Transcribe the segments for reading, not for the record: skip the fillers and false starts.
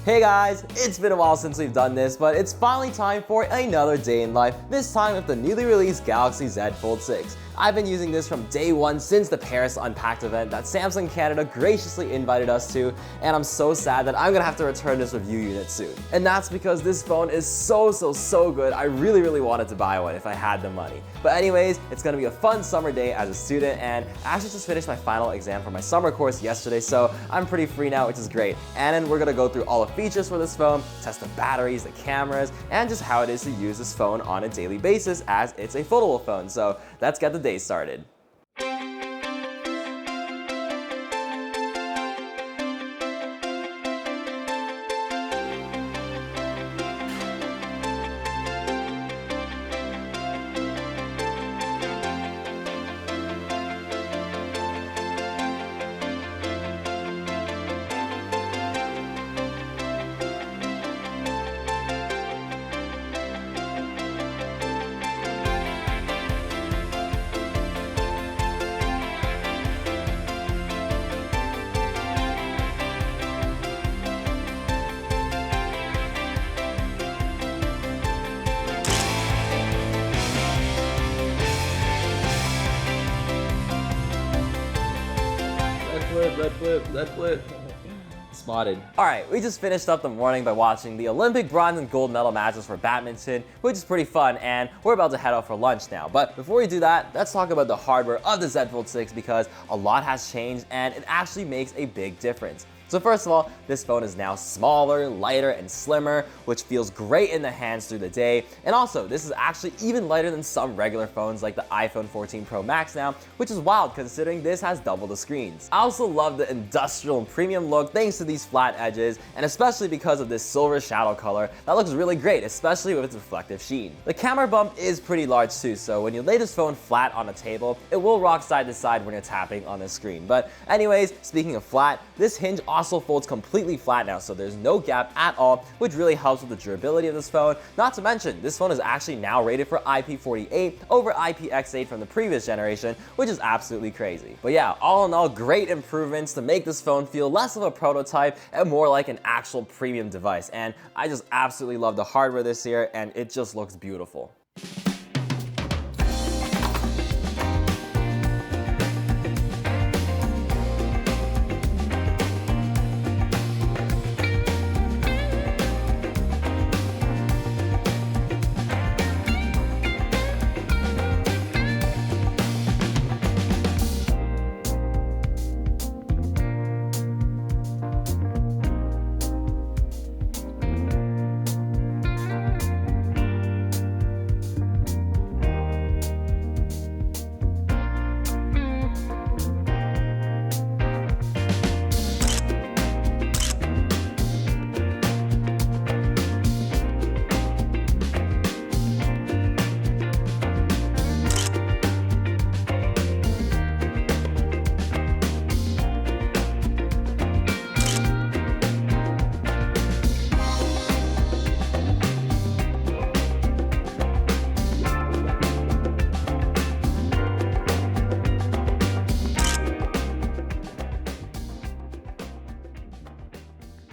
Hey guys, it's been a while since we've done this, but it's finally time for another day in life, this time with the newly released Galaxy Z Fold6. I've been using this from day one since the Paris Unpacked event that Samsung Canada graciously invited us to, and I'm so sad that I'm gonna have to return this review unit soon. And that's because this phone is so good. I really wanted to buy one if I had the money. But anyways, it's gonna be a fun summer day as a student, and I actually just finished my final exam for my summer course yesterday, so I'm pretty free now, which is great. And then we're gonna go through all the features for this phone, test the batteries, the cameras, and just how it is to use this phone on a daily basis as it's a foldable phone. So let's get the day started. Red flip. Spotted. Alright, we just finished up the morning by watching the Olympic bronze and gold medal matches for badminton, which is pretty fun, and we're about to head out for lunch now. But before we do that, let's talk about the hardware of the Z Fold6 because a lot has changed and it actually makes a big difference. So first of all, this phone is now smaller, lighter, and slimmer, which feels great in the hands through the day. And also, this is actually even lighter than some regular phones like the iPhone 14 Pro Max now, which is wild considering this has double the screens. I also love the industrial and premium look thanks to these flat edges, and especially because of this silver shadow color that looks really great, especially with its reflective sheen. The camera bump is pretty large too, so when you lay this phone flat on a table, it will rock side to side when you're tapping on the screen. But anyways, speaking of flat, this hinge also folds completely flat now, so there's no gap at all, which really helps with the durability of this phone. Not to mention, this phone is actually now rated for IP48 over IPX8 from the previous generation, which is absolutely crazy. But yeah, all in all, great improvements to make this phone feel less of a prototype and more like an actual premium device. And I just absolutely love the hardware this year, and it just looks beautiful.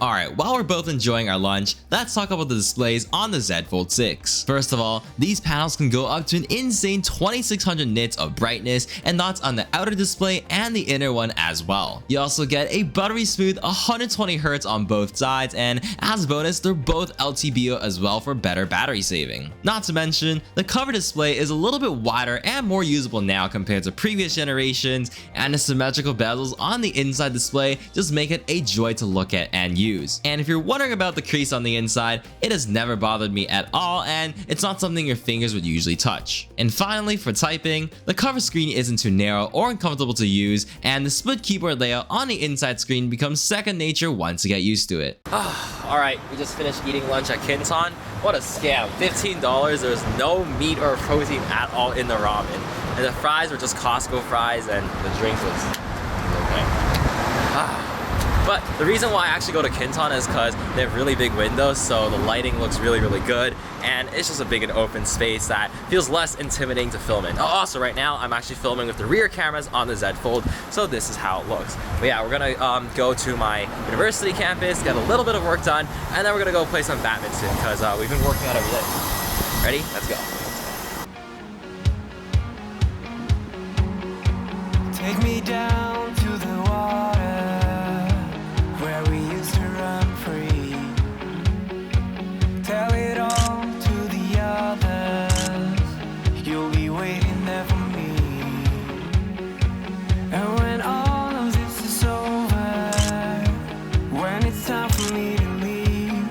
Alright, while we're both enjoying our lunch, let's talk about the displays on the Z Fold6. First of all, these panels can go up to an insane 2600 nits of brightness, and that's on the outer display and the inner one as well. You also get a buttery smooth 120Hz on both sides, and as a bonus, they're both LTPO as well for better battery saving. Not to mention, the cover display is a little bit wider and more usable now compared to previous generations, and the symmetrical bezels on the inside display just make it a joy to look at and use. And if you're wondering about the crease on the inside, it has never bothered me at all, and it's not something your fingers would usually touch. And finally, for typing, the cover screen isn't too narrow or uncomfortable to use, and the split keyboard layout on the inside screen becomes second nature once you get used to it. Alright, we just finished eating lunch at Kinton. What a scam. $15, there was no meat or protein at all in the ramen. And the fries were just Costco fries, and the drink was okay. But the reason why I actually go to Kinton is because they have really big windows, so the lighting looks really, really good, and it's just a big and open space that feels less intimidating to film in. Also, right now, I'm actually filming with the rear cameras on the Z Fold, so this is how it looks. But yeah, we're gonna go to my university campus, get a little bit of work done, and then we're gonna go play some badminton, because we've been working out every day. Ready? Let's go. Take me down to the water where we used to run free. Tell it all to the others. You'll be waiting there for me. And when all of this is over, when it's time for me to leave,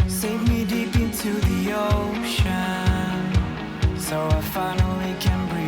sink me deep into the ocean so I finally can breathe.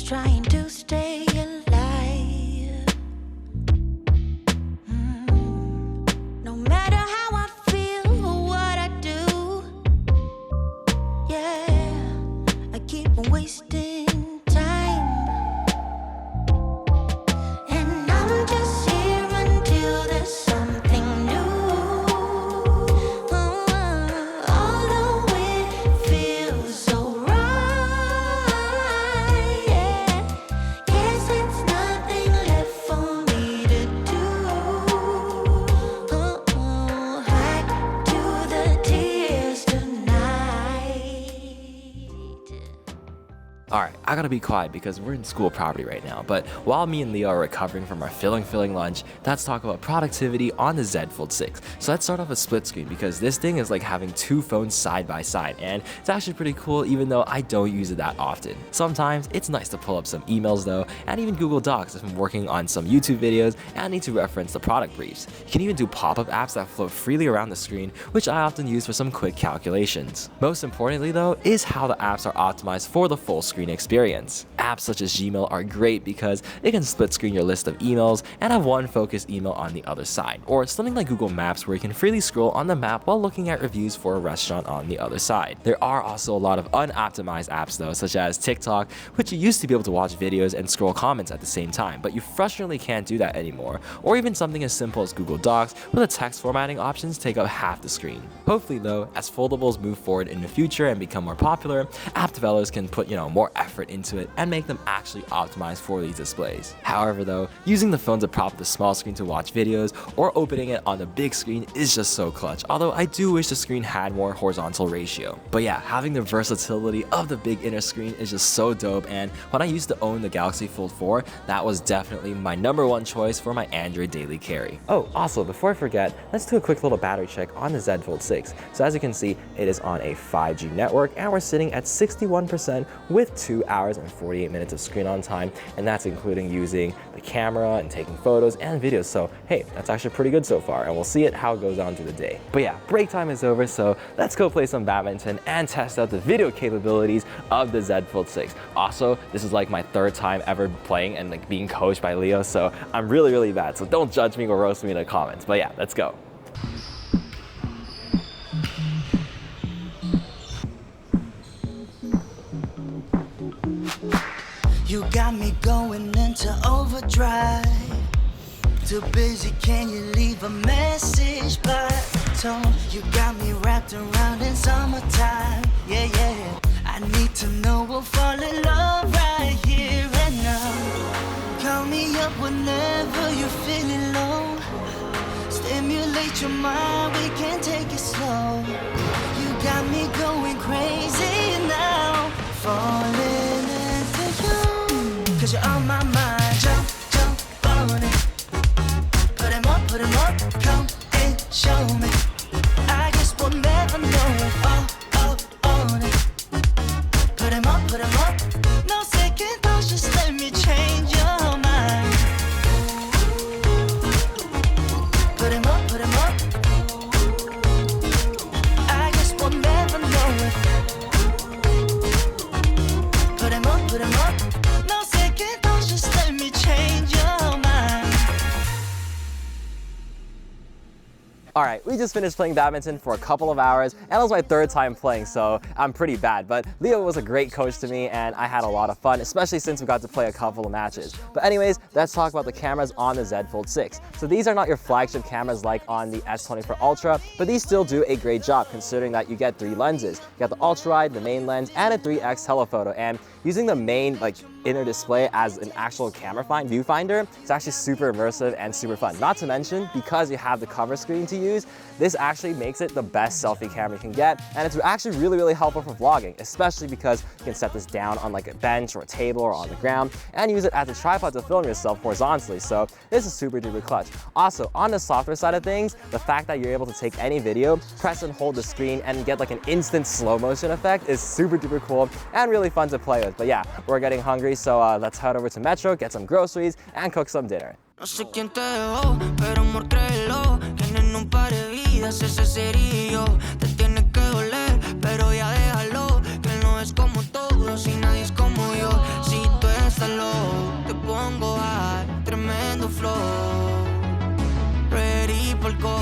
Trying to stay alive. No matter how I feel or what I do, yeah, I keep on wasting time. And I'm just here until there's something new. Although it feels so right, guess it's nothing left for me to do. Hack to the tears tonight. Alright, I gotta be quiet because we're in school property right now, but while me and Leo are recovering from our filling lunch, let's talk about productivity on the Z Fold6. So let's start off with split screen because this thing is like having two phones side by side, and it's actually pretty cool even though I don't use it that often. Sometimes it's nice to pull up some emails though, and even Google Docs if I'm working on some YouTube videos and I need to reference the product briefs. You can even do pop-up apps that float freely around the screen, which I often use for some quick calculations. Most importantly though, is how the apps are optimized for the full screen experience. Apps such as Gmail are great because they can split screen your list of emails and have one focused email on the other side, or something like Google Maps where you can freely scroll on the map while looking at reviews for a restaurant on the other side. There are also a lot of unoptimized apps though, such as TikTok, which you used to be able to watch videos and scroll comments at the same time, but you frustratingly can't do that anymore, or even something as simple as Google Docs where the text formatting options take up half the screen. Hopefully though, as foldables move forward in the future and become more popular, app developers can put more effort into it and make them actually optimized for these displays. However though, using the phone to prop up the small screen to watch videos or opening it on the big screen is just so clutch, although I do wish the screen had more horizontal ratio. But yeah, having the versatility of the big inner screen is just so dope, and when I used to own the Galaxy Fold 4, that was definitely my #1 choice for my Android daily carry. Oh, also before I forget, let's do a quick little battery check on the Z Fold6. So as you can see, it is on a 5G network and we're sitting at 61% with 2 hours and 48 minutes of screen on time, and that's including using the camera and taking photos and videos. So hey, that's actually pretty good so far, and we'll see how it goes on through the day. But yeah, break time is over, so let's go play some badminton and test out the video capabilities of the Z Fold6. Also, this is like my 3rd time ever playing and like being coached by Leo, so I'm really bad, so don't judge me or roast me in the comments. But yeah, let's go. You got me going into overdrive. Too busy, can you leave a message by tone? You got me wrapped around in summertime. Yeah, I need to know we'll fall in love right here and now. Call me up whenever you're feeling low. Stimulate your mind, we can take it slow. You got me going crazy now. Falling into you, 'cause you're on my mind. Jump on it. Put 'em up, come we just finished playing badminton for a couple of hours, and it was my third time playing, so I'm pretty bad. But Leo was a great coach to me, and I had a lot of fun, especially since we got to play a couple of matches. But anyways, let's talk about the cameras on the Z Fold6. So these are not your flagship cameras like on the S24 Ultra, but these still do a great job considering that you get 3 lenses. You got the ultra wide, the main lens, and a 3x telephoto. And using the main inner display as an actual camera viewfinder, it's actually super immersive and super fun. Not to mention, because you have the cover screen to use, this actually makes it the best selfie camera you can get, and it's actually really helpful for vlogging, especially because you can set this down on like a bench or a table or on the ground and use it as a tripod to film yourself horizontally. So this is super duper clutch. Also, on the software side of things, the fact that you're able to take any video, press and hold the screen, and get like an instant slow motion effect is super duper cool and really fun to play with. But yeah, we're getting hungry, so let's head over to Metro, get some groceries, and cook some dinner. No sé quién te dejó, pero amor créelo, que en un par de vidas ese sería yo. Te tiene que doler, pero ya déjalo, que él no es como todos y nadie es como yo. Si tú estás low, te pongo high, tremendo flow. Ready por go,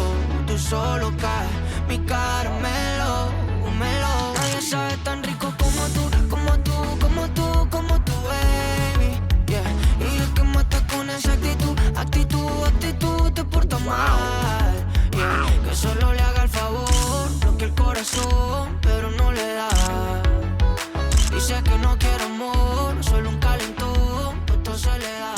tú solo caes, mi caramelo, un melón. Nadie sabe tan rico como tú, como tú, como tú, como tú, baby. Yeah, y el que mata con esa actitud, actitud, te porta mal. Yeah, que solo le haga el favor, lo que el corazón, pero no le da. Dice que no quiere amor, solo un calentón, pues todo se le da.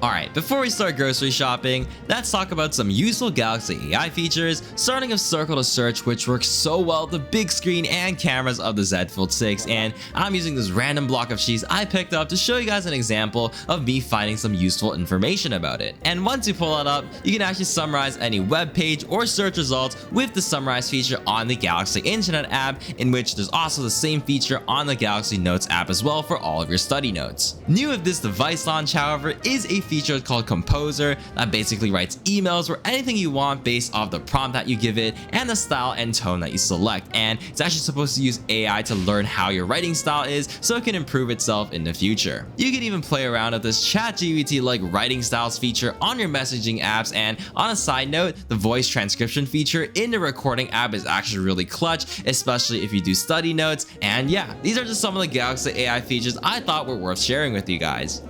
Alright, before we start grocery shopping, let's talk about some useful Galaxy AI features, starting with circle to search, which works so well with the big screen and cameras of the Z Fold6, and I'm using this random block of cheese I picked up to show you guys an example of me finding some useful information about it. And once you pull it up, you can actually summarize any web page or search results with the summarize feature on the Galaxy Internet app, in which there's also the same feature on the Galaxy Notes app as well for all of your study notes. New with this device launch, however, is a feature called Composer that basically writes emails or anything you want based off the prompt that you give it and the style and tone that you select, and it's actually supposed to use AI to learn how your writing style is so it can improve itself in the future. You can even play around with this ChatGPT like writing styles feature on your messaging apps, and on a side note, the voice transcription feature in the recording app is actually really clutch, especially if you do study notes. And yeah, these are just some of the Galaxy AI features I thought were worth sharing with you guys.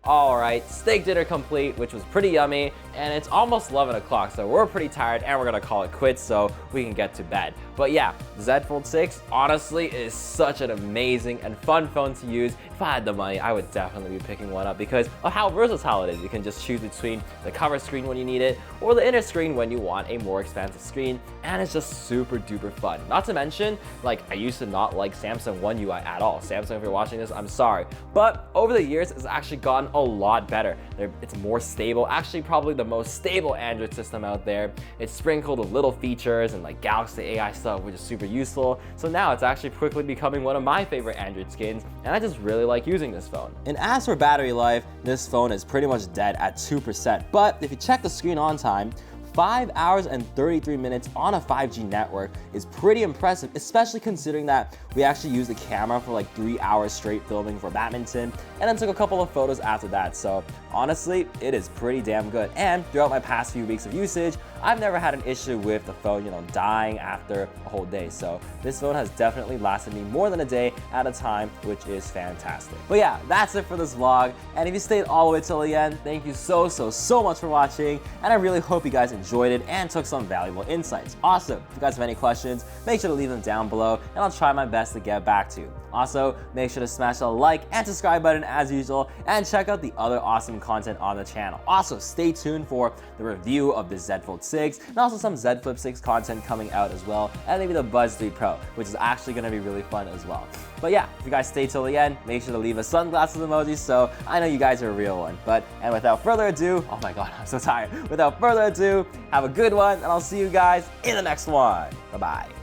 Alright, steak dinner complete, which was pretty yummy, and it's almost 11 o'clock, so we're pretty tired and we're gonna call it quits so we can get to bed. But yeah, Z Fold6 honestly is such an amazing and fun phone to use. If I had the money, I would definitely be picking one up because of how versatile it is. You can just choose between the cover screen when you need it or the inner screen when you want a more expansive screen, and it's just super duper fun. Not to mention, like, I used to not like Samsung One UI at all. Samsung, if you're watching this, I'm sorry. But over the years, it's actually gotten a lot lot better. It's more stable, actually probably the most stable Android system out there. It's sprinkled with little features and like Galaxy AI stuff, which is super useful. So now it's actually quickly becoming one of my favorite Android skins, and I just really like using this phone. And as for battery life, this phone is pretty much dead at 2%. But if you check the screen on time, 5 hours and 33 minutes on a 5G network is pretty impressive, especially considering that we actually used the camera for like 3 hours straight filming for badminton, and then took a couple of photos after that. So honestly, it is pretty damn good. And throughout my past few weeks of usage, I've never had an issue with the phone, dying after a whole day. So this phone has definitely lasted me more than a day at a time, which is fantastic. But yeah, that's it for this vlog. And if you stayed all the way till the end, thank you so much for watching. And I really hope you guys enjoyed it and took some valuable insights. Also, if you guys have any questions, make sure to leave them down below and I'll try my best to get back to you. Also, make sure to smash the like and subscribe button as usual, and check out the other awesome content on the channel. Also, stay tuned for the review of the Z Fold6 and also some Z Flip6 content coming out as well, and maybe the Buds3 Pro, which is actually going to be really fun as well. But yeah, if you guys stay till the end, make sure to leave a sunglasses emoji so I know you guys are a real one. And without further ado, oh my god, I'm so tired. Without further ado, have a good one, and I'll see you guys in the next one. Bye-bye.